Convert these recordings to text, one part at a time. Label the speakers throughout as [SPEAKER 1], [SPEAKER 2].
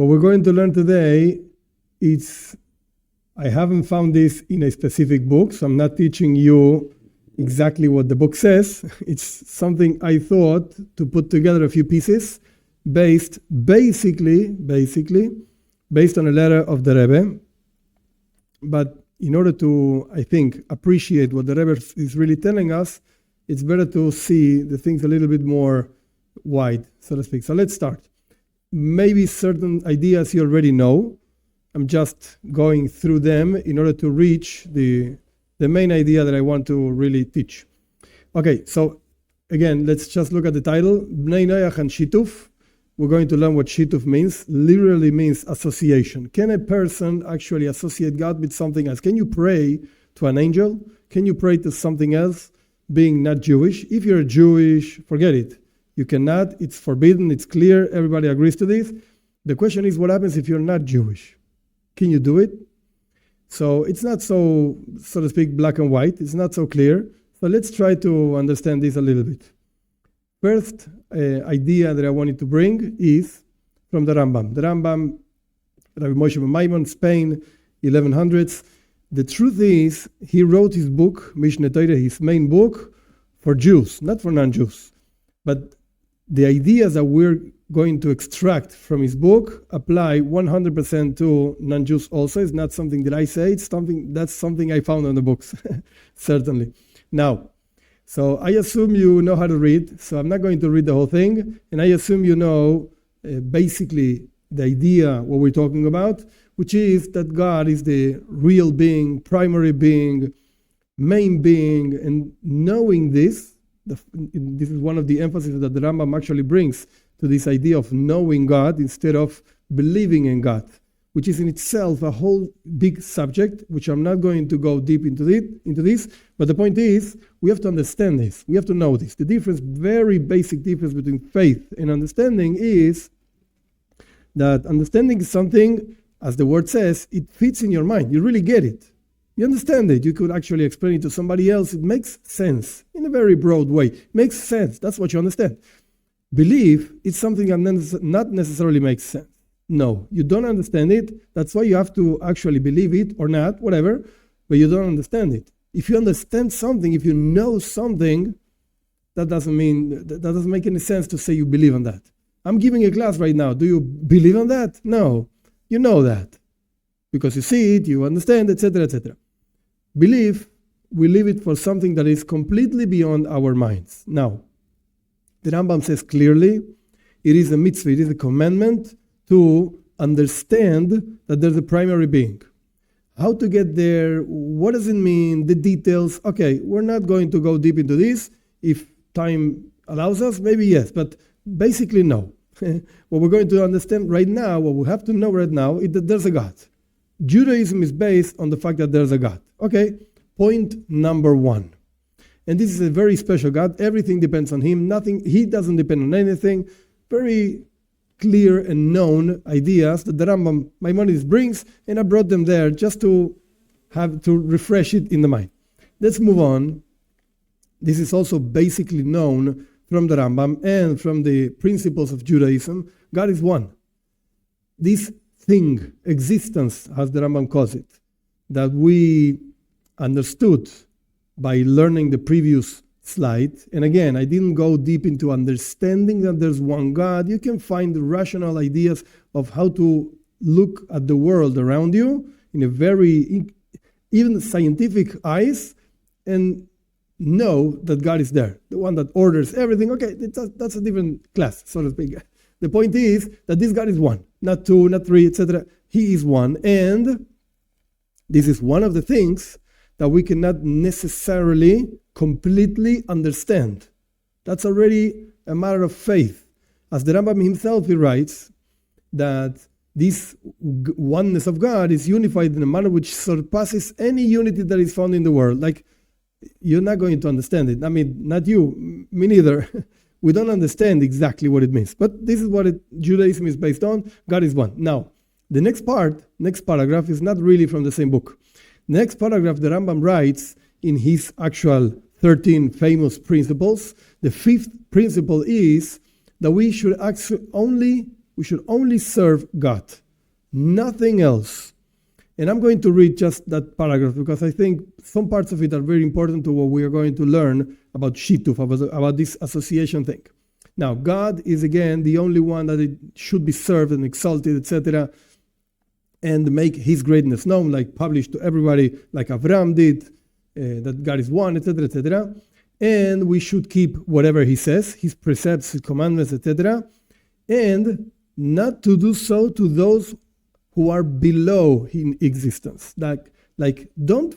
[SPEAKER 1] What we're going to learn today, I haven't found this in a specific book, so I'm not teaching you exactly what the book says. It's something I thought to put together a few pieces basically based on a letter of the Rebbe. But in order to, I think, appreciate what the Rebbe is really telling us, it's better to see the things a little bit more wide, so to speak. So let's start. Maybe certain ideas you already know. I'm just going through them in order to reach the main idea that I want to really teach. Okay, so again, let's just look at the title, Bnei Noach and Shituf. We're going to learn what Shituf means. Literally means association. Can a person actually associate God with something else? Can you pray to an angel? Can you pray to something else, being not Jewish? If you're Jewish, forget it. You cannot. It's forbidden. It's clear. Everybody agrees to this. The question is, what happens if you're not Jewish? Can you do it? So it's not so to speak, black and white. It's not so clear. So let's try to understand this a little bit. First idea that I wanted to bring is from the Rambam. The Rambam, Rabbi Moshe ben Maimon, Spain, 1100s. The truth is, he wrote his book, Mishneh Torah, his main book, for Jews, not for non-Jews. But the ideas that we're going to extract from his book apply 100% to non-Jews also. It's not something that I say. That's something I found in the books, certainly. Now, so I assume you know how to read, so I'm not going to read the whole thing. And I assume you know basically the idea, what we're talking about, which is that God is the real being, primary being, main being, and knowing this, this is one of the emphasis that the Rambam actually brings to this idea of knowing God instead of believing in God, which is in itself a whole big subject, which I'm not going to go deep into this. But the point is, we have to understand this. We have to know this. The difference, very basic difference between faith and understanding is that understanding is something, as the word says, it fits in your mind. You really get it. You understand it. You could actually explain it to somebody else. It makes sense in a very broad way. It makes sense. That's what you understand. Belief is something that not necessarily makes sense. No, you don't understand it. That's why you have to actually believe it or not, whatever, but you don't understand it. If you understand something, if you know something, that doesn't make any sense to say you believe in that. I'm giving a class right now. Do you believe in that? No, you know that. Because you see it, you understand, etc., etc. Belief, we leave it for something that is completely beyond our minds. Now, the Rambam says clearly, it is a mitzvah, it is a commandment to understand that there's a primary being. How to get there, what does it mean, the details. Okay, we're not going to go deep into this. If time allows us, maybe yes, but basically no. What we're going to understand right now, what we have to know right now, is that there's a God. Judaism is based on the fact that there's a God. Okay, point number one. And this is a very special God. Everything depends on him. He doesn't depend on anything. Very clear and known ideas that the Rambam Maimonides brings, and I brought them there just to have to refresh it in the mind. Let's move on. This is also basically known from the Rambam and from the principles of Judaism. God is one. This thing, existence, as the Rambam calls it, that we understood by learning the previous slide. And again, I didn't go deep into understanding that there's one God. You can find rational ideas of how to look at the world around you in a very, even scientific eyes, and know that God is there, the one that orders everything. Okay, that's a different class, so to speak. The point is that this God is one, not two, not three, etc. He is one, and this is one of the things that we cannot necessarily completely understand. That's already a matter of faith. As the Rambam himself, he writes that this oneness of God is unified in a manner which surpasses any unity that is found in the world. Like, you're not going to understand it. I mean, not you, me neither. We don't understand exactly what it means. But this is what Judaism is based on. God is one. Now, the next paragraph is not really from the same book. Next paragraph, the Rambam writes in his actual 13 famous principles. The fifth principle is that we should We should only serve God, nothing else. And I'm going to read just that paragraph because I think some parts of it are very important to what we are going to learn about Shituf, about this association thing. Now, God is again the only one that it should be served and exalted, etc., and make His greatness known, like published to everybody, like Avraham did, that God is one, etc., etc. And we should keep whatever He says, His precepts, His commandments, etc., and not to do so to those who are below in existence. Like don't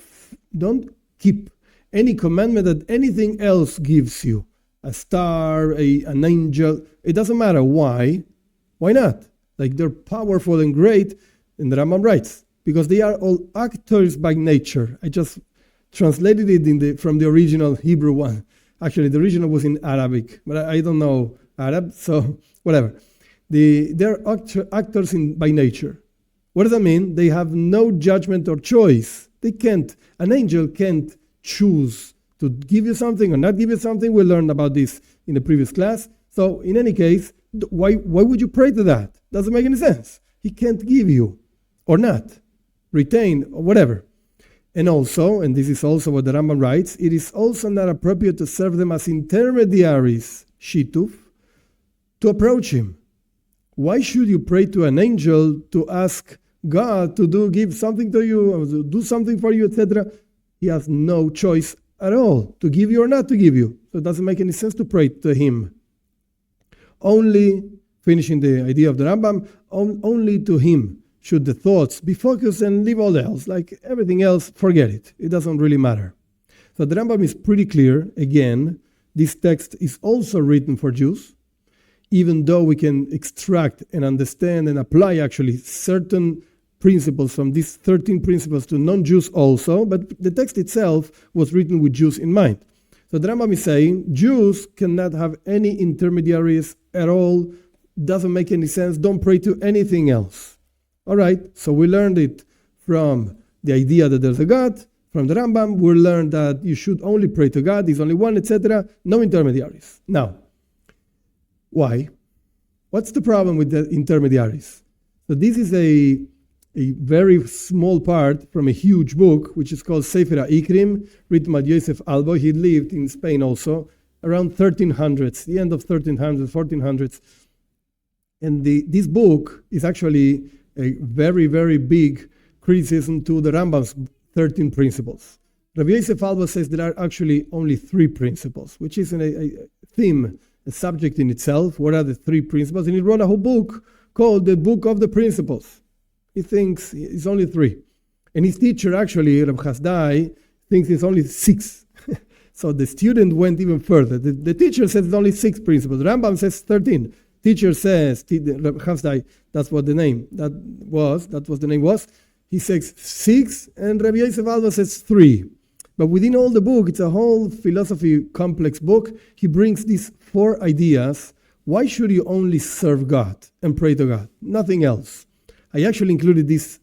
[SPEAKER 1] keep any commandment that anything else gives you. A star, an angel, it doesn't matter. Why? Why not? Like they're powerful and great, and the Rambam writes, because they are all actors by nature. I just translated it from the original Hebrew one. Actually, the original was in Arabic, but I don't know Arab, so whatever. They're actors by nature. What does that mean? They have no judgment or choice. An angel can't choose to give you something or not give you something. We learned about this in the previous class. So in any case, why would you pray to that? Doesn't make any sense. He can't give you or not, retain or whatever. And also, and this is also what the Rambam writes, it is also not appropriate to serve them as intermediaries, Shituf, to approach Him. Why should you pray to an angel to ask God to give something to you, or to do something for you, etc.? He has no choice at all to give you or not to give you. So it doesn't make any sense to pray to Him. Only, finishing the idea of the Rambam, only to Him should the thoughts be focused and leave all else. Like everything else, forget it. It doesn't really matter. So the Rambam is pretty clear. Again, this text is also written for Jews, even though we can extract and understand and apply actually certain principles from these 13 principles to non-Jews also, but the text itself was written with Jews in mind. So the Rambam is saying Jews cannot have any intermediaries at all, doesn't make any sense, don't pray to anything else. All right, so we learned it from the idea that there's a God. From the Rambam, we learned that you should only pray to God, He's only one, etc., no intermediaries. Now, why? What's the problem with the intermediaries? So this is a very small part from a huge book, which is called Sefer HaIkkarim, written by Yosef Albo. He lived in Spain also, around 1300s, the end of 1300s, 1400s. And this book is actually a very, very big criticism to the Rambam's 13 principles. Rabbi Yosef Albo says there are actually only 3 principles, which is a theme, a subject in itself. What are the 3 principles? And he wrote a whole book called the Book of the Principles. He thinks it's only 3. And his teacher, actually, Reb Chasdai, thinks it's only 6. So the student went even further. The teacher says it's only 6 principles. Rambam says 13. Teacher says, Reb Chasdai, that's what the name was. He says 6, and Rabbi Yosef Albo says 3. But within all the book, it's a whole philosophy complex book. He brings these 4 ideas. Why should you only serve God and pray to God? Nothing else. I actually included these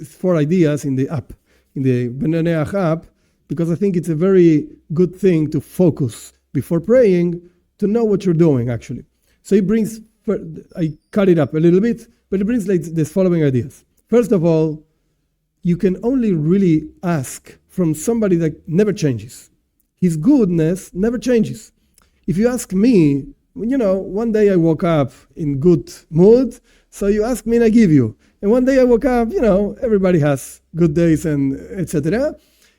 [SPEAKER 1] 4 ideas in the app, in the Bnei Noach app, because I think it's a very good thing to focus before praying, to know what you're doing, actually. So he brings, I cut it up a little bit, but he brings like this following ideas. First of all, you can only really ask from somebody that never changes. His goodness never changes. If you ask me, one day I woke up in good mood, so you ask me and I give you. And one day I woke up, everybody has good days and etc.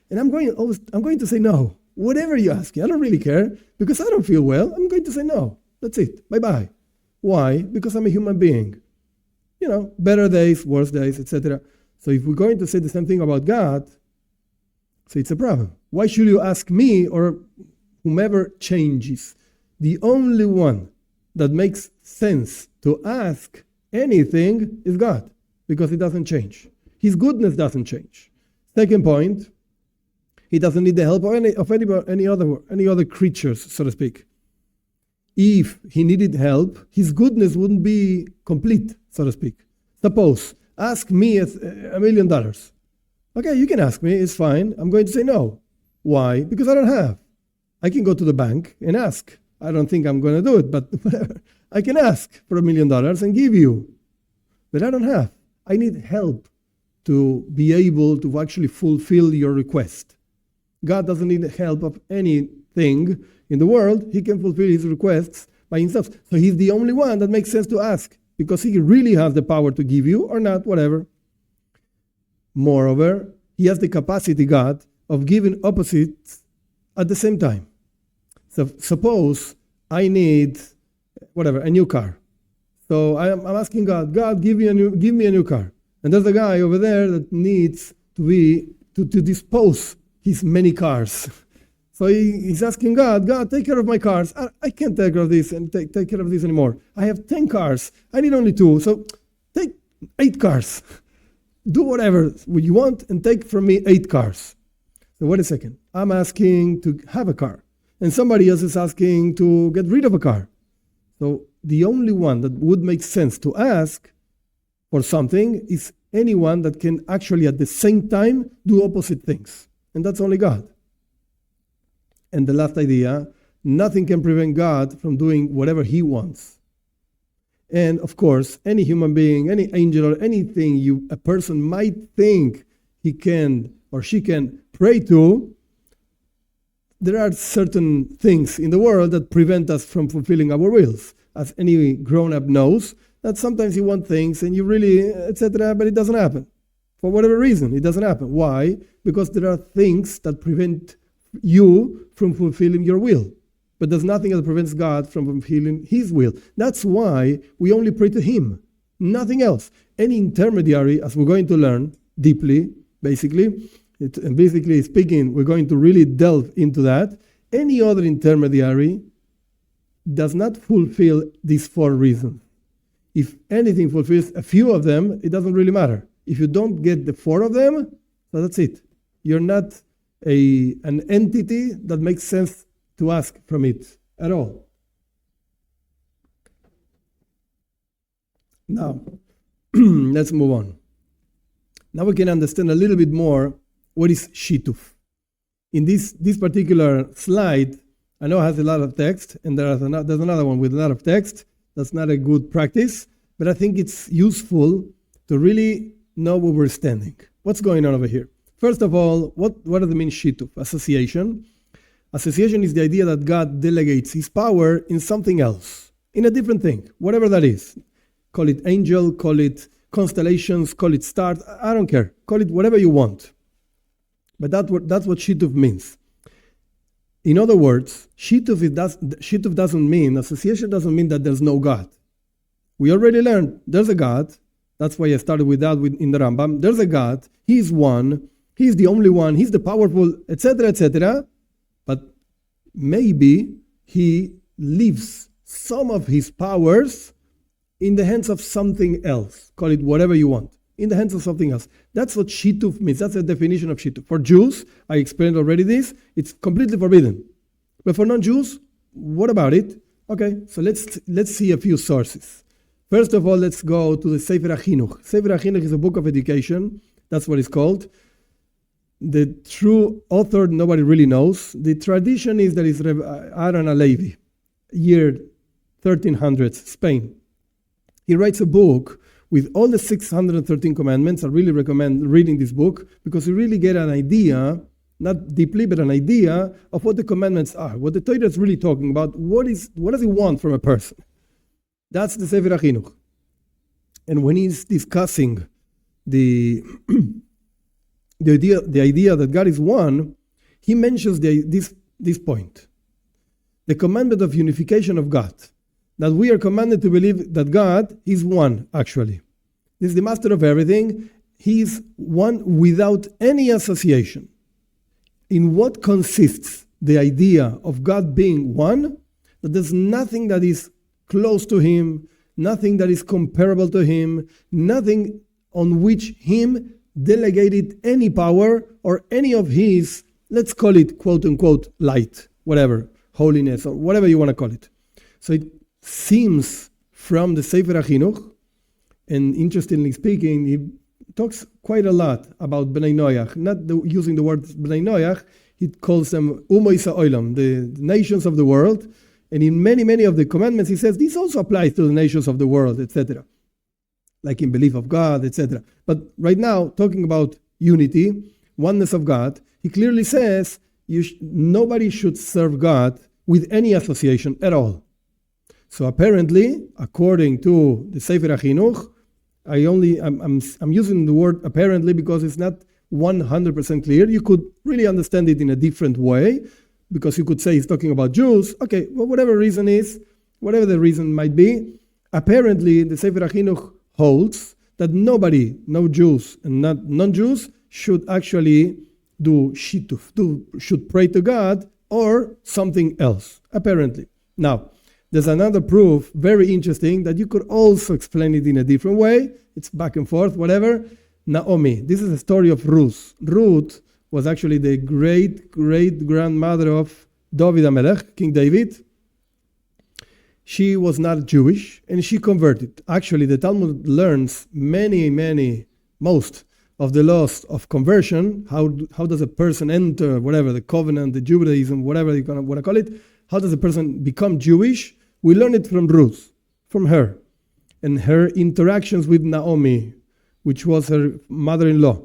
[SPEAKER 1] And I'm going to say no. Whatever you ask me, I don't really care because I don't feel well. I'm going to say no. That's it. Bye-bye. Why? Because I'm a human being. Better days, worse days, etc. So if we're going to say the same thing about God, so it's a problem. Why should you ask me or whomever changes? The only one that makes sense to ask anything is God, because He doesn't change. His goodness doesn't change. Second point, He doesn't need the help of any other creatures, so to speak. If He needed help, His goodness wouldn't be complete, so to speak. Suppose, ask me $1 million. Okay, you can ask me, it's fine. I'm going to say no. Why? Because I don't have. I can go to the bank and ask. I don't think I'm going to do it, but whatever. I can ask for $1 million and give you. But I don't have. I need help to be able to actually fulfill your request. God doesn't need help of anything in the world. He can fulfill his requests by himself. So he's the only one that makes sense to ask, because he really has the power to give you or not, whatever. Moreover, he has the capacity, God, of giving opposites at the same time. So suppose I need, a new car. So I'm asking God, give me a new car. And there's a guy over there that needs to dispose his many cars. So he's asking God, take care of my cars. I can't take care of this and take care of this anymore. I have 10 cars. I need only 2. So take 8 cars. Do whatever you want and take from me 8 cars. So wait a second. I'm asking to have a car. And somebody else is asking to get rid of a car. So the only one that would make sense to ask for something is anyone that can actually at the same time do opposite things. And that's only God. And the last idea, nothing can prevent God from doing whatever he wants. And of course, any human being, any angel or anything a person might think he can or she can pray to, there are certain things in the world that prevent us from fulfilling our wills. As any grown-up knows, that sometimes you want things and you really, etc., but it doesn't happen. For whatever reason, it doesn't happen. Why? Because there are things that prevent you from fulfilling your will. But there's nothing that prevents God from fulfilling his will. That's why we only pray to him, nothing else. Any intermediary, as we're going to learn deeply, basically speaking, we're going to really delve into that. Any other intermediary does not fulfill these 4 reasons. If anything fulfills a few of them, it doesn't really matter. If you don't get the 4 of them, so that's it. You're not an entity that makes sense to ask from it at all. Now, let's move on. Now we can understand a little bit more what is Shituf. In this particular slide, I know it has a lot of text, and there's another one with a lot of text. That's not a good practice, but I think it's useful to really know where we're standing. What's going on over here? First of all, what does it mean, Shituf? Association. Association is the idea that God delegates his power in something else, in a different thing, whatever that is. Call it angel, call it constellations, call it stars, I don't care. Call it whatever you want. But that's what Shituf means. In other words, Shituf doesn't mean, association doesn't mean that there's no God. We already learned there's a God. That's why I started with that in the Rambam. There's a God. He's one. He's the only one. He's the powerful, etc., etc. But maybe he leaves some of his powers in the hands of something else. Call it whatever you want. In the hands of something else. That's what Shituf means. That's the definition of Shituf. For Jews, I explained already this, it's completely forbidden. But for non-Jews, what about it? Okay, so let's see a few sources. First of all, let's go to the Sefer HaChinuch. Sefer HaChinuch is a book of education. That's what it's called. The true author, nobody really knows. The tradition is that it's Rebbe Aaron Alevi, year 1300s, Spain. He writes a book with all the 613 commandments. I really recommend reading this book because you really get an idea, not deeply, but an idea of what the commandments are, what the Torah is really talking about, what does it want from a person. That's the Sefer HaChinuch. And when he's discussing the idea that God is one, he mentions this point. The commandment of unification of God. That we are commanded to believe that God is one, actually. This is the master of everything. He is one without any association. In what consists the idea of God being one? That there's nothing that is close to him, nothing that is comparable to him, nothing on which him delegated any power or any of his, let's call it quote-unquote light, whatever, holiness or whatever you want to call it. So it seems from the Sefer HaChinuch, and interestingly speaking, he talks quite a lot about Bnei Noach, not using the word Bnei Noach, he calls them Umois HaOlam, the nations of the world. And in many of the commandments, he says, this also applies to the nations of the world, etc. Like in belief of God, etc. But right now, talking about unity, oneness of God, he clearly says, nobody should serve God with any association at all. So apparently, according to the Sefer HaChinuch, I'm using the word apparently because it's not 100% clear. You could really understand it in a different way, because you could say he's talking about Jews. Okay, well, whatever the reason might be, apparently the Sefer HaChinuch holds that nobody, no Jews and not non-Jews, should actually do Shituf, should pray to God or something else, apparently. Now, there's another proof, very interesting, that you could also explain it in a different way. It's back and forth, whatever. Naomi, this is a story of Ruth. Ruth was actually the great-grandmother of David HaMelech, King David. She was not Jewish, and she converted. Actually, the Talmud learns most of the laws of conversion. How does a person enter, whatever, the covenant, the Judaism, whatever you want to call it, how does a person become Jewish? We learn it from Ruth, from her, and her interactions with Naomi, which was her mother-in-law.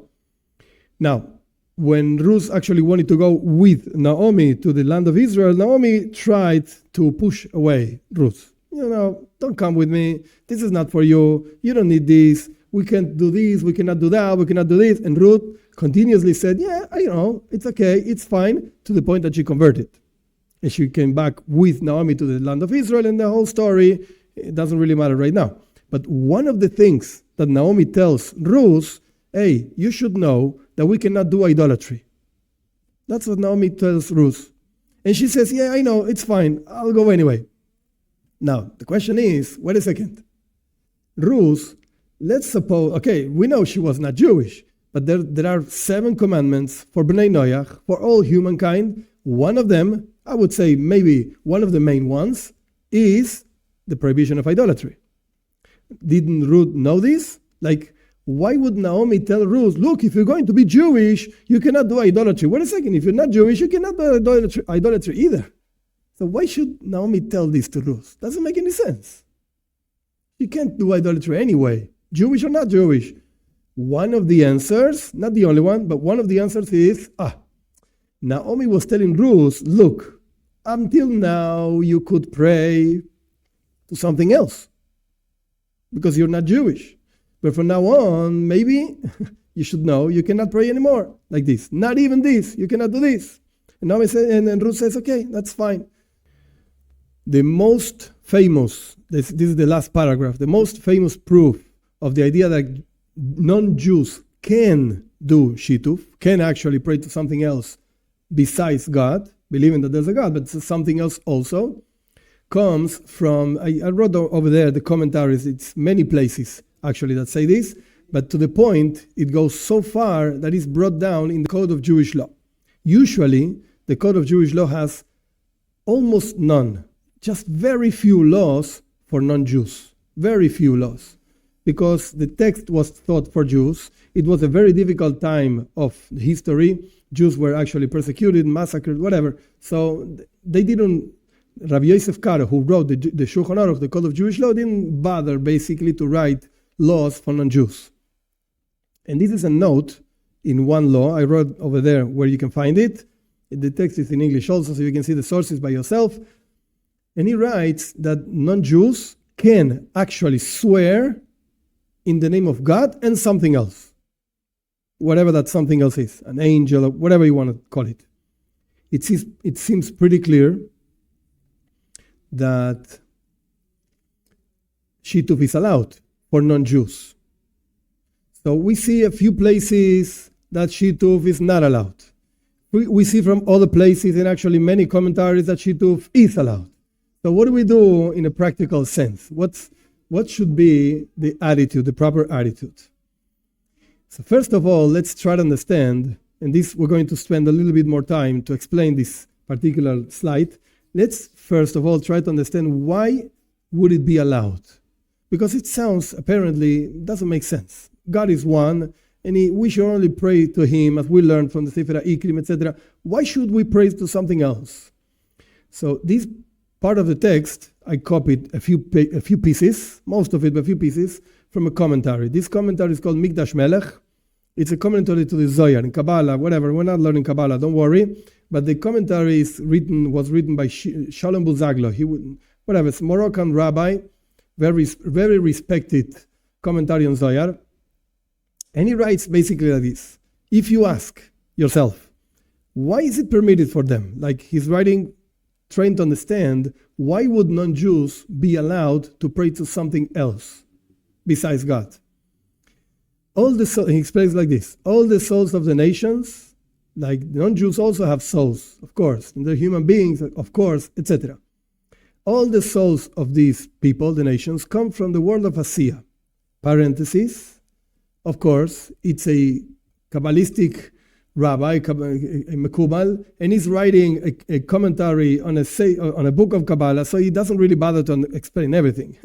[SPEAKER 1] Now, when Ruth actually wanted to go with Naomi to the land of Israel, Naomi tried to push away Ruth. Don't come with me. This is not for you. You don't need this. We can't do this. We cannot do that. We cannot do this. And Ruth continuously said, yeah, it's okay. It's fine, to the point that she converted. And she came back with Naomi to the land of Israel, and the whole story, it doesn't really matter right now. But one of the things that Naomi tells Ruth, hey, you should know that we cannot do idolatry. That's what Naomi tells Ruth. And she says, yeah, I know, it's fine. I'll go anyway. Now, the question is, wait a second. Ruth, let's suppose, okay, we know she was not Jewish, but there are 7 commandments for Bnei Noach, for all humankind. One of them, I would say maybe one of the main ones, is the prohibition of idolatry. Didn't Ruth know this? Why would Naomi tell Ruth, look, if you're going to be Jewish, you cannot do idolatry? Wait a second, if you're not Jewish, you cannot do idolatry either. So why should Naomi tell this to Ruth? Doesn't make any sense. You can't do idolatry anyway, Jewish or not Jewish. One of the answers, not the only one, but one of the answers is, Naomi was telling Ruth, look, until now you could pray to something else because you're not Jewish. But from now on, maybe you should know you cannot pray anymore like this. Not even this. You cannot do this. And Naomi says, and Ruth says, okay, that's fine. The most famous, this is the last paragraph, the most famous proof of the idea that non-Jews can do Shituf, can actually pray to something else besides God, believing that there's a God, but something else also, comes from, I wrote over there the commentaries, it's many places actually that say this, but to the point, it goes so far that it's brought down in the Code of Jewish Law. Usually, the Code of Jewish Law has almost none, just very few laws for non-Jews, very few laws. Because the text was thought for Jews, it was a very difficult time of history. Jews were actually persecuted, massacred, whatever. So they didn't, Rabbi Yosef Karo, who wrote the Shulchan Aruch, the Code of Jewish Law, didn't bother basically to write laws for non-Jews. And this is a note in one law. I wrote over there where you can find it. The text is in English also, so you can see the sources by yourself. And he writes that non-Jews can actually swear in the name of God and something else. Whatever that something else is, an angel, or whatever you want to call it. It seems pretty clear that Shituf is allowed for non-Jews. So we see a few places that Shituf is not allowed. We see from other places, and actually many commentaries, that Shituf is allowed. So what do we do in a practical sense? What should be the attitude, the proper attitude? So first of all, let's try to understand, and this we're going to spend a little bit more time to explain this particular slide. Let's first of all try to understand why would it be allowed? Because it sounds, apparently, doesn't make sense. God is one, and we should only pray to Him, as we learned from the Sefer HaIkkarim, etc. Why should we pray to something else? So this part of the text, I copied a few pieces, most of it, but a few pieces, from a commentary. This commentary is called Mikdash Melech. It's a commentary to the Zohar in Kabbalah, whatever. We're not learning Kabbalah, don't worry. But the commentary was written by Shalom Buzaglo. It's a Moroccan rabbi, very respected commentary on Zohar. And he writes basically like this. If you ask yourself, why is it permitted for them? Like he's writing, trying to understand, why would non-Jews be allowed to pray to something else besides God? He explains like this. All the souls of the nations, like non-Jews also have souls, of course, and they're human beings, of course, etc. All the souls of these people, the nations, come from the world of Asiyah. Parenthesis, of course, it's a Kabbalistic rabbi, a Mekubal, and he's writing a commentary on a book of Kabbalah, so he doesn't really bother to explain everything.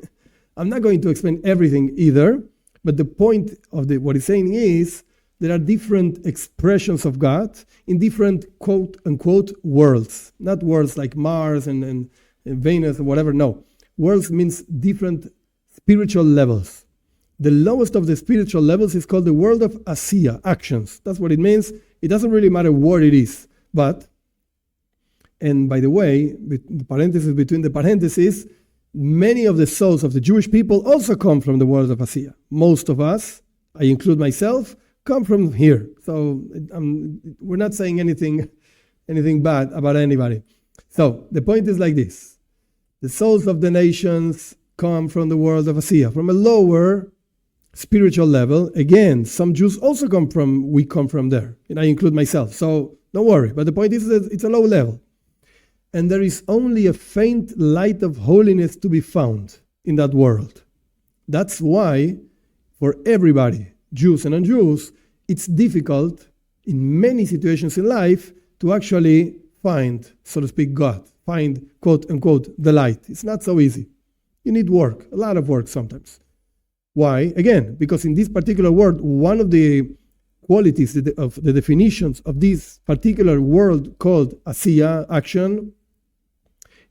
[SPEAKER 1] I'm not going to explain everything either, but the point of what he's saying is there are different expressions of God in different quote-unquote worlds. Not worlds like Mars and Venus or whatever, no. Worlds means different spiritual levels. The lowest of the spiritual levels is called the world of Asiyah, actions. That's what it means. It doesn't really matter what it is. But, and by the way, the parenthesis between the parentheses, many of the souls of the Jewish people also come from the world of Asiyah. Most of us, I include myself, come from here. So we're not saying anything bad about anybody. So the point is like this. The souls of the nations come from the world of Asiyah, from a lower spiritual level. Again, some Jews also we come from there. And I include myself. So don't worry. But the point is that it's a low level. And there is only a faint light of holiness to be found in that world. That's why, for everybody, Jews and non-Jews, it's difficult in many situations in life to actually find, so to speak, God, find, quote unquote, the light. It's not so easy. You need work, a lot of work sometimes. Why? Again, because in this particular world, one of the qualities of the definitions of this particular world called Asiyah, action,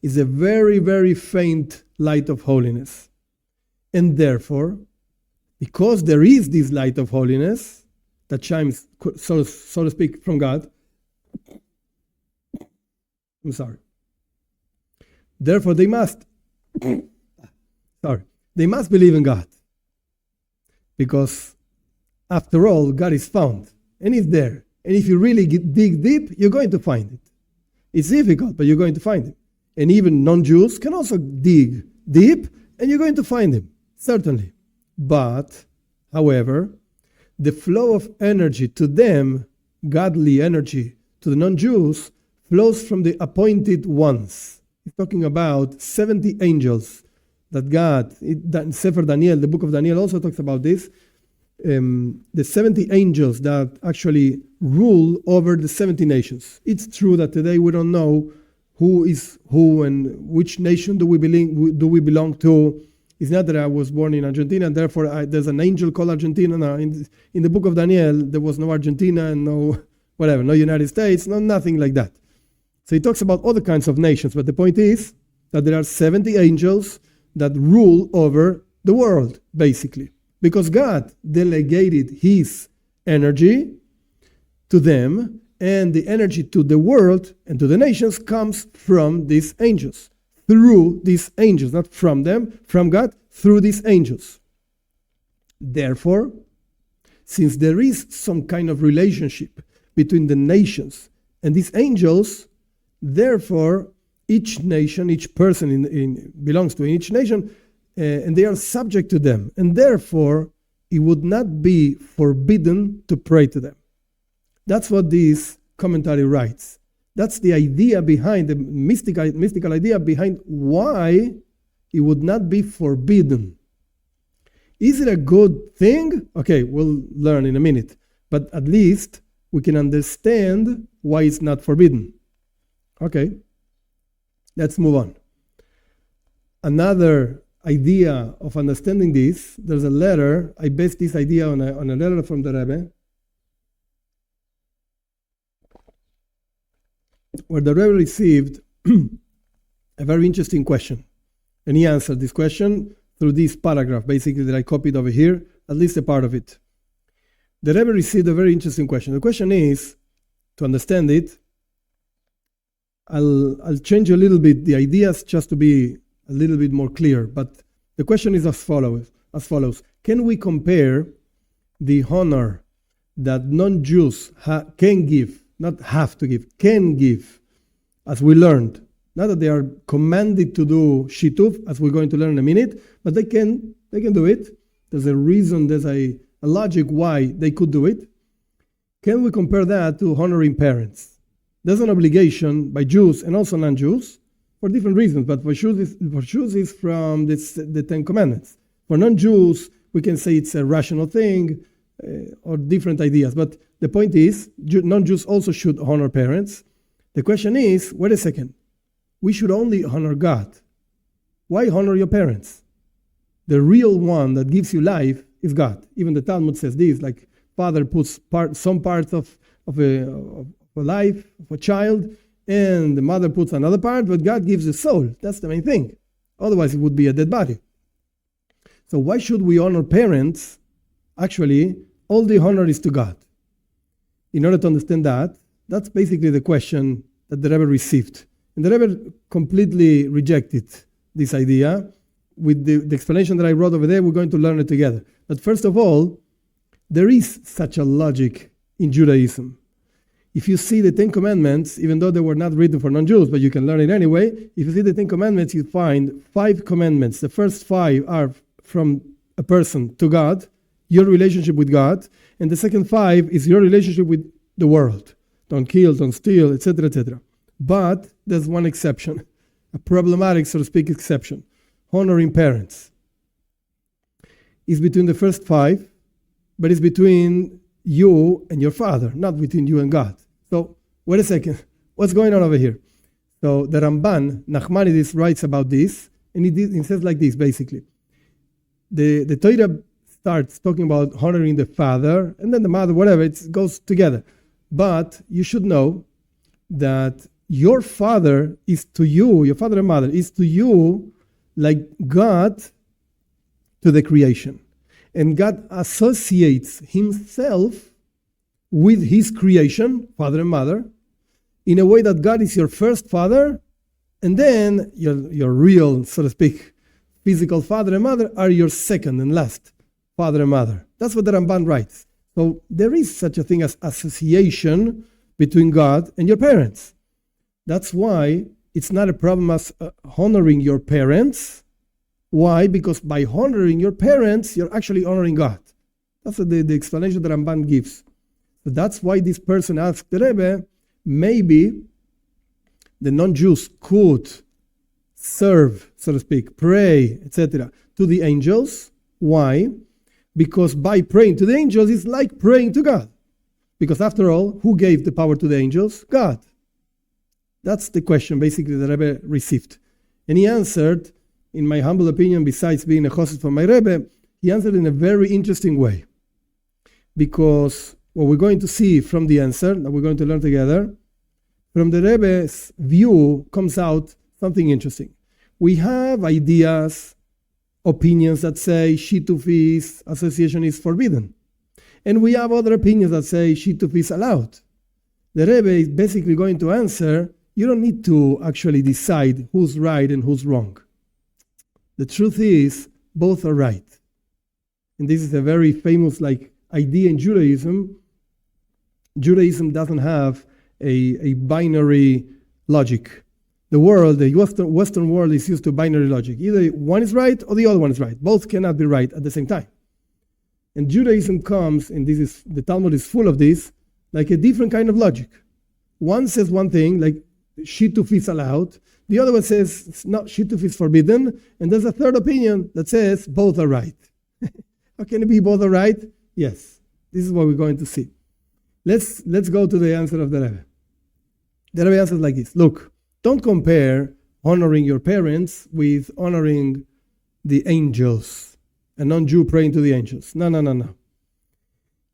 [SPEAKER 1] is a very, very faint light of holiness. And therefore, because there is this light of holiness that shines, so to speak, from God, I'm sorry. Therefore, they must believe in God. Because, after all, God is found, and He's there. And if you really dig deep, you're going to find it. It's difficult, but you're going to find it. And even non-Jews can also dig deep, and you're going to find him, certainly. But, however, the flow of energy to them, godly energy to the non-Jews, flows from the appointed ones. He's talking about 70 angels that God, Sefer Daniel, the book of Daniel also talks about this. The 70 angels that actually rule over the 70 nations. It's true that today we don't know who is who and which nation do we belong to. It's not that I was born in Argentina and therefore there's an angel called Argentina. No, in the book of Daniel, there was no Argentina and no whatever, no United States, no nothing like that. So he talks about other kinds of nations, but the point is that there are 70 angels that rule over the world, basically. Because God delegated His energy to them, and the energy to the world and to the nations comes from these angels, through these angels, not from them, from God, through these angels. Therefore, since there is some kind of relationship between the nations and these angels, therefore, each nation, each person belongs to each nation, and they are subject to them. And therefore, it would not be forbidden to pray to them. That's what this commentary writes. That's the idea behind, the mystical idea behind why it would not be forbidden. Is it a good thing? Okay, we'll learn in a minute. But at least we can understand why it's not forbidden. Okay, let's move on. Another idea of understanding this, there's a letter, I based this idea on a letter from the Rebbe, where the Rebbe received a very interesting question. And he answered this question through this paragraph, basically, that I copied over here, at least a part of it. The Rebbe received a very interesting question. The question is, to understand it, I'll change a little bit the ideas just to be a little bit more clear. But the question is as follows. Can we compare the honor that non-Jews can give, not have to give, can give, as we learned? Not that they are commanded to do Shituf, as we're going to learn in a minute, but they can do it. There's a reason, there's a logic why they could do it. Can we compare that to honoring parents? There's an obligation by Jews and also non-Jews for different reasons, but for Jews is from the Ten Commandments. For non-Jews, we can say it's a rational thing or different ideas. But the point is, non-Jews also should honor parents. The question is, wait a second, we should only honor God. Why honor your parents? The real one that gives you life is God. Even the Talmud says this, like father puts some parts of a life, of a child, and the mother puts another part, but God gives the soul. That's the main thing. Otherwise, it would be a dead body. So why should we honor parents? Actually, all the honor is to God. In order to understand that, that's basically the question that the Rebbe received. And the Rebbe completely rejected this idea. With the explanation that I wrote over there, we're going to learn it together. But first of all, there is such a logic in Judaism. If you see the Ten Commandments, even though they were not written for non-Jews, but you can learn it anyway, if you see the Ten Commandments, you find 5 commandments. The first 5 are from a person to God, your relationship with God, and the second 5 is your relationship with the world. Don't kill, don't steal, etc., etc. But there's one exception, a problematic, so to speak, exception. Honoring parents is between the first 5, but it's between you and your father, not between you and God. So, wait a second, what's going on over here? So the Ramban, Nachmanides, writes about this, and he says like this, basically. The Torah starts talking about honoring the father, and then the mother, whatever, it goes together. But you should know that your father is to you, your father and mother is to you like God to the creation. And God associates himself with his creation, father and mother, in a way that God is your first father, and then your real, so to speak, physical father and mother are your second and last father and mother. That's what the Ramban writes. So there is such a thing as association between God and your parents. That's why it's not a problem as honoring your parents. Why? Because by honoring your parents, you're actually honoring God. That's the explanation that Ramban gives. So that's why this person asked the Rebbe, maybe the non-Jews could serve, so to speak, pray, etc., to the angels. Why? Because by praying to the angels, it's like praying to God. Because after all, who gave the power to the angels? God. That's the question, basically, the Rebbe received. And he answered, in my humble opinion, besides being a chosed from my Rebbe, he answered in a very interesting way. Because what we're going to see from the answer, that we're going to learn together, from the Rebbe's view comes out something interesting. We have ideas, opinions that say Shituf association is forbidden. And we have other opinions that say Shituf is allowed. The Rebbe is basically going to answer, you don't need to actually decide who's right and who's wrong. The truth is, both are right. And this is a very famous idea in Judaism. Judaism doesn't have a binary logic. The world, the Western world is used to binary logic. Either one is right or the other one is right. Both cannot be right at the same time. And Judaism comes, and the Talmud is full of this, like a different kind of logic. One says one thing, like Shituf is allowed. The other one says, no, Shituf is forbidden. And there's a third opinion that says both are right. How can it be both are right? Yes. This is what we're going to see. Let's go to the answer of the Rebbe. The Rebbe answers like this. Look, don't compare honoring your parents with honoring the angels. A non-Jew praying to the angels. No.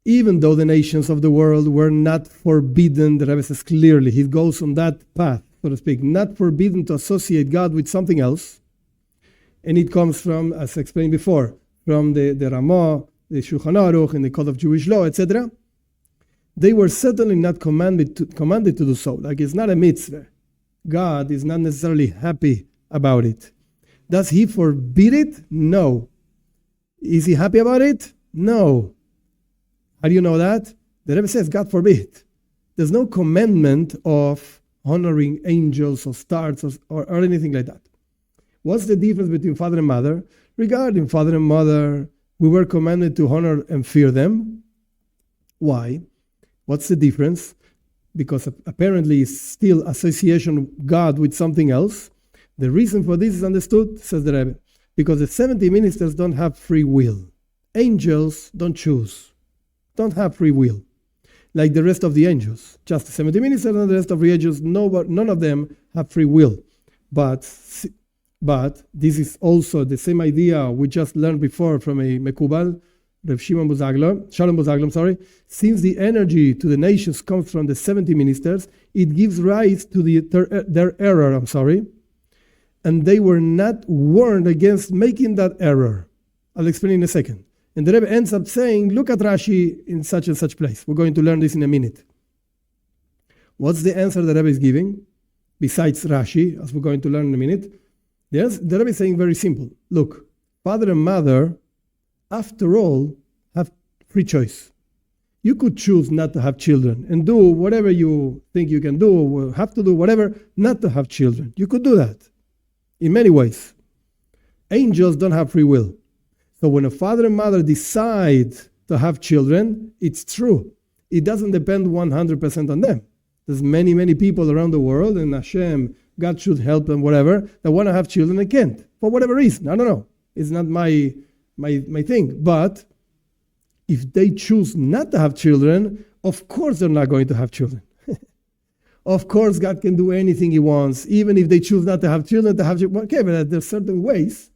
[SPEAKER 1] Even though the nations of the world were not forbidden, the Rebbe says clearly, he goes on that path. so to speak, not forbidden to associate God with something else. And it comes from, as explained before, from the Rambam, the Shulchan Aruch, and the Code of Jewish Law, etc. They were certainly not commanded to do so. Like, it's not a mitzvah. God is not necessarily happy about it. Does he forbid it? No. Is he happy about it? No. How do you know that? The Rebbe says, God forbid. There's no commandment of honoring angels or stars or anything like that. What's the difference between father and mother? Regarding father and mother, we were commanded to honor and fear them. Why? What's the difference? Because apparently it's still association of God with something else. The reason for this is understood, says the Rebbe, because the 70 ministers don't have free will. Angels don't choose, don't have free will, like the rest of the angels. Just the 70 ministers and the rest of the angels, none of them have free will. But this is also the same idea we just learned before from a Mekubal, Shalom Buzaglam, since the energy to the nations comes from the 70 ministers, it gives rise to their error, and they were not warned against making that error. I'll explain in a second. And the Rebbe ends up saying, look at Rashi in such and such place. We're going to learn this in a minute. What's the answer the Rebbe is giving, besides Rashi, as we're going to learn in a minute? The Rebbe is saying very simple. Look, father and mother, after all, have free choice. You could choose not to have children and do whatever you think you can do, or have to do whatever, not to have children. You could do that in many ways. Angels don't have free will. So when a father and mother decide to have children, it's true. It doesn't depend 100% on them. There's many, many people around the world, and Hashem, God should help them, whatever, that want to have children and can't, for whatever reason. I don't know. It's not my thing. But if they choose not to have children, of course they're not going to have children. Of course God can do anything he wants, even if they choose not to have children, Okay, but there's certain ways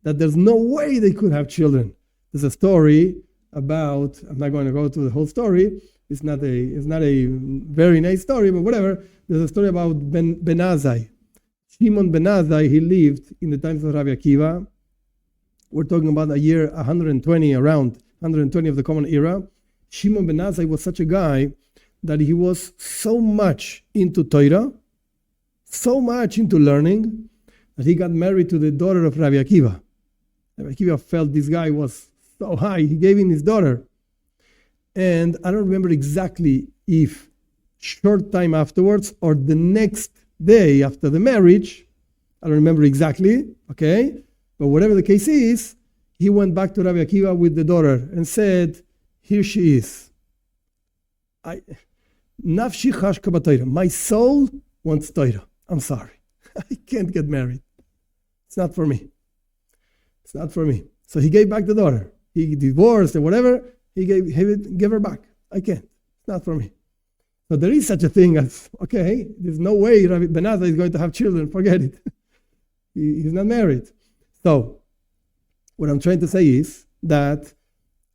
[SPEAKER 1] that there's no way they could have children. There's a story about, I'm not going to go through the whole story, it's not a very nice story, but whatever. There's a story about Ben Azai. Shimon Ben Azai, he lived in the times of Rabbi Akiva. We're talking about a year 120, around 120 of the Common Era. Shimon Ben Azai was such a guy that he was so much into Torah, so much into learning, that he got married to the daughter of Rabbi Akiva. Rabbi Akiva felt this guy was so high, he gave him his daughter. And I don't remember exactly if short time afterwards or the next day after the marriage, I don't remember exactly, okay? But whatever the case is, he went back to Rabbi Akiva with the daughter and said, here she is. Nafshi chashka b'Torah. My soul wants Torah. I'm sorry. I can't get married. It's not for me. It's not for me. So he gave back the daughter. He divorced or whatever. He gave her back. I can't. It's not for me. So there is such a thing as, okay, there's no way Rabbi Ben Azai is going to have children. Forget it. He's not married. So what I'm trying to say is that,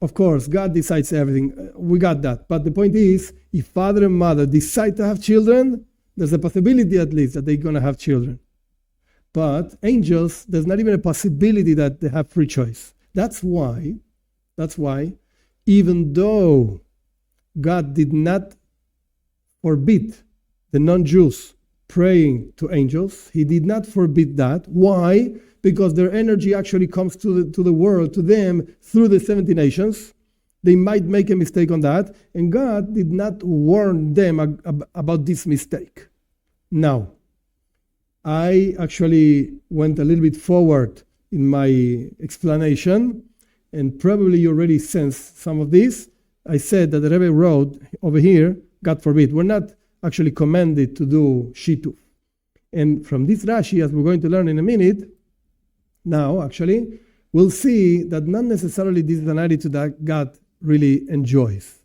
[SPEAKER 1] of course, God decides everything. We got that. But the point is, if father and mother decide to have children, there's a possibility at least that they're going to have children. But angels, there's not even a possibility that they have free choice. That's why, even though God did not forbid the non-Jews praying to angels, he did not forbid that. Why? Because their energy actually comes to the world, to them, through the 70 nations. They might make a mistake on that, and God did not warn them about this mistake. Now, I actually went a little bit forward in my explanation, and probably you already sensed some of this. I said that the Rebbe wrote over here, God forbid, we're not actually commanded to do Shituf. And from this Rashi, as we're going to learn in a minute, now actually, we'll see that not necessarily this is an attitude that God really enjoys.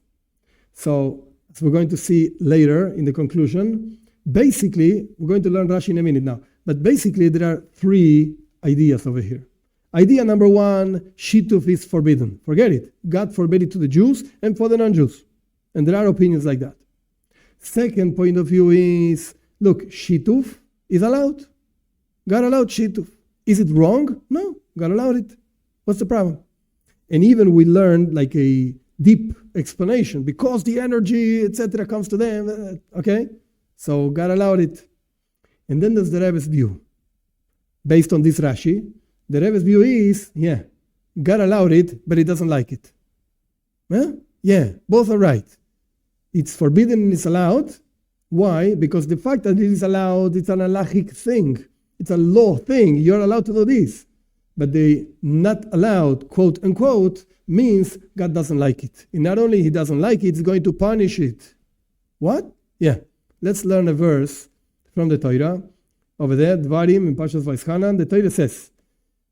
[SPEAKER 1] So, as we're going to see later in the conclusion, basically, we're going to learn Rashi in a minute now, but basically there are three ideas over here. Idea number one, Shituf is forbidden. Forget it. God forbade it to the Jews and for the non-Jews. And there are opinions like that. Second point of view is, look, Shituf is allowed. God allowed Shituf. Is it wrong? No, God allowed it. What's the problem? And even we learned like a deep explanation because the energy, etc., comes to them. Okay, so God allowed it. And then there's the Rebbe's view. Based on this Rashi, the Rebbe's view is, God allowed it, but he doesn't like it. Huh? Yeah, both are right. It's forbidden and it's allowed. Why? Because the fact that it is allowed, it's an halachic thing. It's a law thing. You're allowed to do this. But the not allowed, quote unquote, means God doesn't like it. And not only he doesn't like it, he's going to punish it. What? Yeah. Let's learn a verse from the Torah. Over there, Dvarim in Parshas Vaischanan, the Torah says,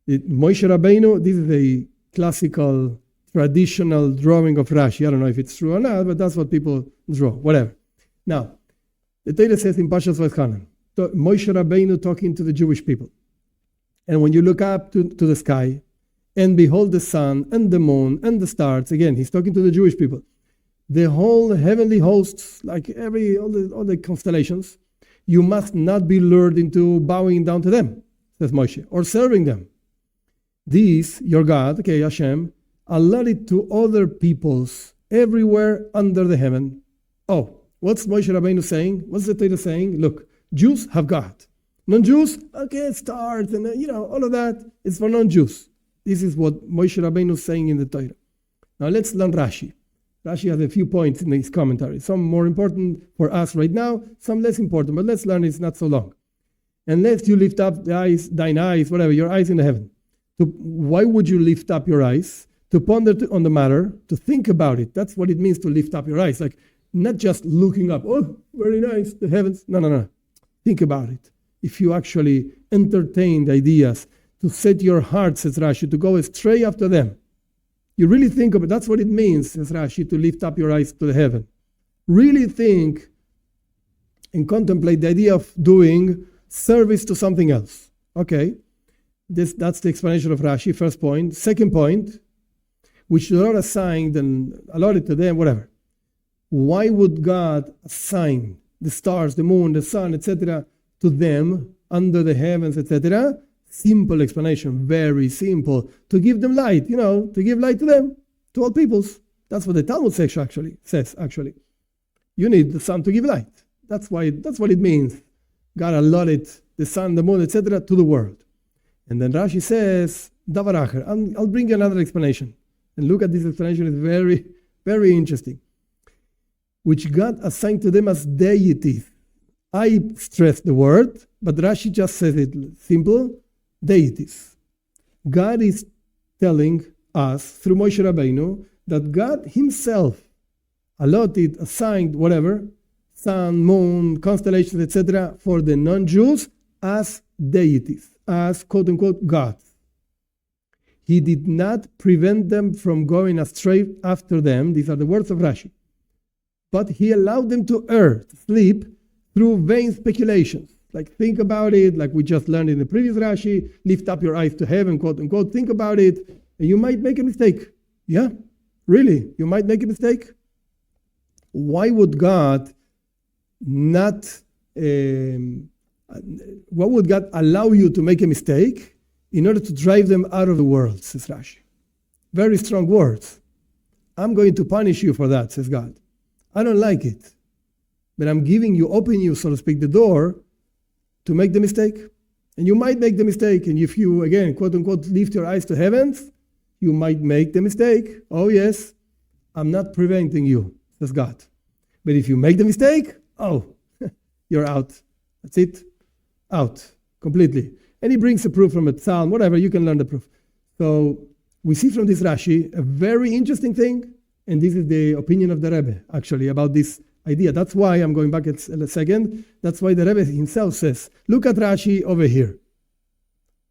[SPEAKER 1] Moshe Rabbeinu, this is a classical, traditional drawing of Rashi. I don't know if it's true or not, but that's what people draw, whatever. Now, the Torah says in Parshas Vaischanan, Moshe Rabbeinu talking to the Jewish people. And when you look up to the sky, and behold the sun, and the moon, and the stars, again, he's talking to the Jewish people. The whole heavenly hosts, like all the constellations, you must not be lured into bowing down to them, says Moshe, or serving them. These, your God, okay, Hashem, allowed it to other peoples everywhere under the heaven. Oh, what's Moshe Rabbeinu saying? What's the Torah saying? Look, Jews have God. Non-Jews, okay, stars and all of that is for non-Jews. This is what Moshe Rabbeinu is saying in the Torah. Now let's learn Rashi. Rashi has a few points in his commentary. Some more important for us right now, some less important, but let's learn it's not so long. Unless you lift up thine eyes, whatever, your eyes in the heaven. Why would you lift up your eyes? To ponder on the matter, to think about it. That's what it means to lift up your eyes. Like not just looking up, oh, very nice, the heavens. No. Think about it. If you actually entertain the ideas, to set your heart, says Rashi, to go astray after them. You really think of it. That's what it means, says Rashi, to lift up your eyes to the heaven. Really think and contemplate the idea of doing service to something else. Okay, that's the explanation of Rashi, first point. Second point, which the Lord assigned and allotted to them, whatever. Why would God assign the stars, the moon, the sun, etc., to them under the heavens, etc.? Simple explanation, very simple. To give them light, to give light to them, to all peoples. That's what the Talmud says actually. You need the sun to give light. That's what it means. God allotted the sun, the moon, etc. to the world. And then Rashi says, Davar Acher. I'll bring you another explanation. And look at this explanation, it's very, very interesting. Which God assigned to them as deities. I stress the word, but Rashi just says it simple. Deities. God is telling us through Moshe Rabbeinu that God himself allotted, assigned, whatever, sun, moon, constellations, etc., for the non-Jews as deities, as quote-unquote gods. He did not prevent them from going astray after them. These are the words of Rashi. But he allowed them to err, to sleep, through vain speculations. Like think about it, like we just learned in the previous Rashi, lift up your eyes to heaven, quote unquote, think about it, and you might make a mistake. Yeah, really, you might make a mistake. Why would God not, why would God allow you to make a mistake in order to drive them out of the world, says Rashi. Very strong words. I'm going to punish you for that, says God. I don't like it, but I'm opening you, so to speak, the door to make the mistake. And you might make the mistake. And if you, again, quote unquote, lift your eyes to heavens, you might make the mistake. Oh yes, I'm not preventing you, says God. But if you make the mistake, you're out. That's it. Out. Completely. And he brings a proof from a psalm, whatever, you can learn the proof. So we see from this Rashi a very interesting thing. And this is the opinion of the Rebbe, actually, about this idea. That's why I'm going back in a second. That's why the Rebbe himself says, look at Rashi over here.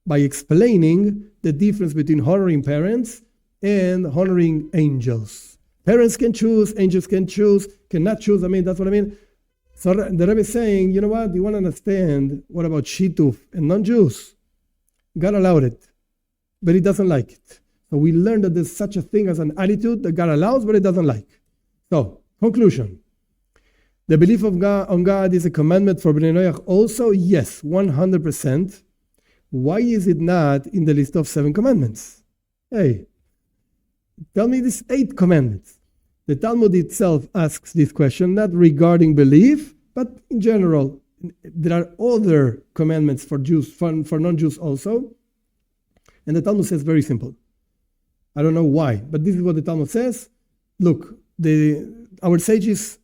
[SPEAKER 1] By explaining the difference between honoring parents and honoring angels. Parents can choose, angels can choose, cannot choose. That's what I mean. So the Rebbe is saying, you know what? You want to understand what about Shituf and non-Jews? God allowed it, but he doesn't like it. So we learned that there's such a thing as an attitude that God allows, but it doesn't like. So, conclusion. The belief of God, on God is a commandment for Bnei Noach also? Yes, 100%. Why is it not in the list of 7 commandments? Hey, tell me these 8 commandments. The Talmud itself asks this question, not regarding belief, but in general. There are other commandments for Jews, for non-Jews also. And the Talmud says very simple. I don't know why, but this is what the Talmud says. Look, our sages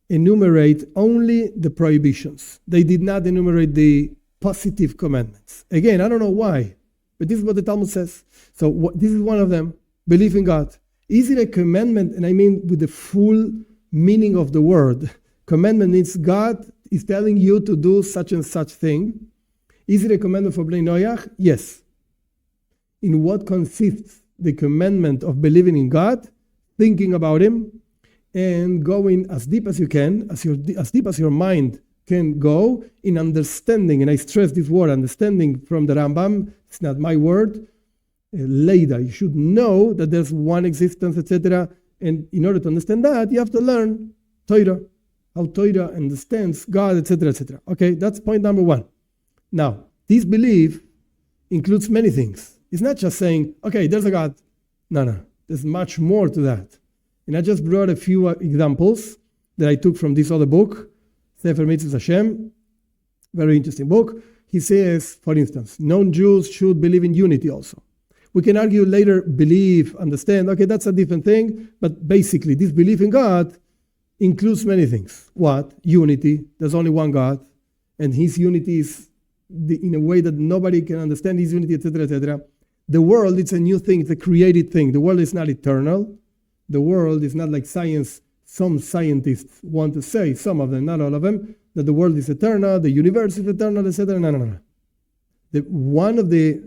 [SPEAKER 1] enumerate only the prohibitions. They did not enumerate the positive commandments. Again, I don't know why, but this is what the Talmud says. So this is one of them, believe in God. Is it a commandment? And I mean with the full meaning of the word. Commandment means God is telling you to do such and such thing. Is it a commandment for Bnei Noach? Yes. In what consists the commandment of believing in God, thinking about Him, and going as deep as you can, as deep as your mind can go in understanding, and I stress this word, understanding from the Rambam, it's not my word, Leida. You should know that there's one existence, etc. And in order to understand that, you have to learn Torah, how Torah understands God, etc., etc. Okay, that's point number 1. Now, this belief includes many things. It's not just saying, okay, there's a God. No, there's much more to that. And I just brought a few examples that I took from this other book, Sefer Mitzvahs Hashem, very interesting book. He says, for instance, non-Jews should believe in unity also. We can argue later, believe, understand, okay, that's a different thing, but basically this belief in God includes many things. What? Unity. There's only one God, and His unity is in a way that nobody can understand His unity, etc., etc. The world, it's a new thing, it's a created thing. The world is not eternal. The world is not like science. Some scientists want to say, some of them, not all of them, that the world is eternal, the universe is eternal, etc. No. One of the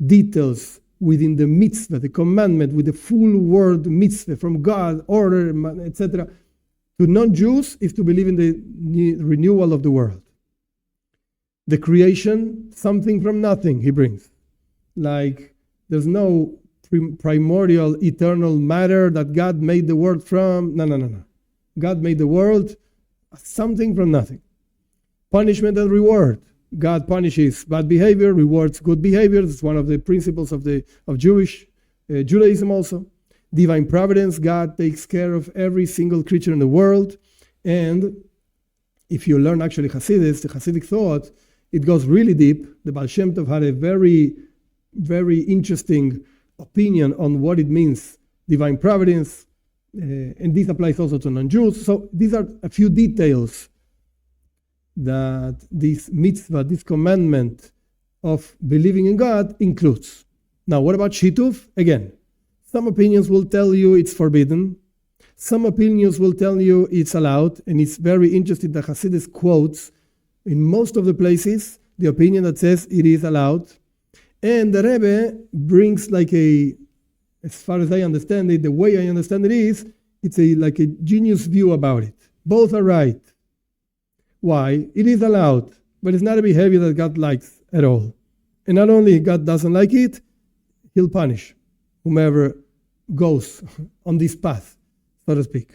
[SPEAKER 1] details within the mitzvah, the commandment, with the full word mitzvah from God, order, etc., to non-Jews is to believe in the renewal of the world. The creation, something from nothing, he brings. Like, there's no primordial, eternal matter that God made the world from. No. God made the world something from nothing. Punishment and reward. God punishes bad behavior, rewards good behavior. It's one of the principles of Judaism also. Divine providence. God takes care of every single creature in the world. And if you learn actually Hasidus, the Hasidic thought, it goes really deep. The Baal Shem Tov had a very, very interesting opinion on what it means, divine providence, and this applies also to non-Jews. So these are a few details that this mitzvah, this commandment of believing in God includes. Now, what about Shituf? Again, some opinions will tell you it's forbidden. Some opinions will tell you it's allowed, and it's very interesting that Hasidus quotes in most of the places the opinion that says it is allowed. And the Rebbe brings as far as I understand it, the way I understand it is, it's like a genius view about it. Both are right. Why? It is allowed, but it's not a behavior that God likes at all. And not only God doesn't like it, He'll punish whomever goes on this path, so to speak.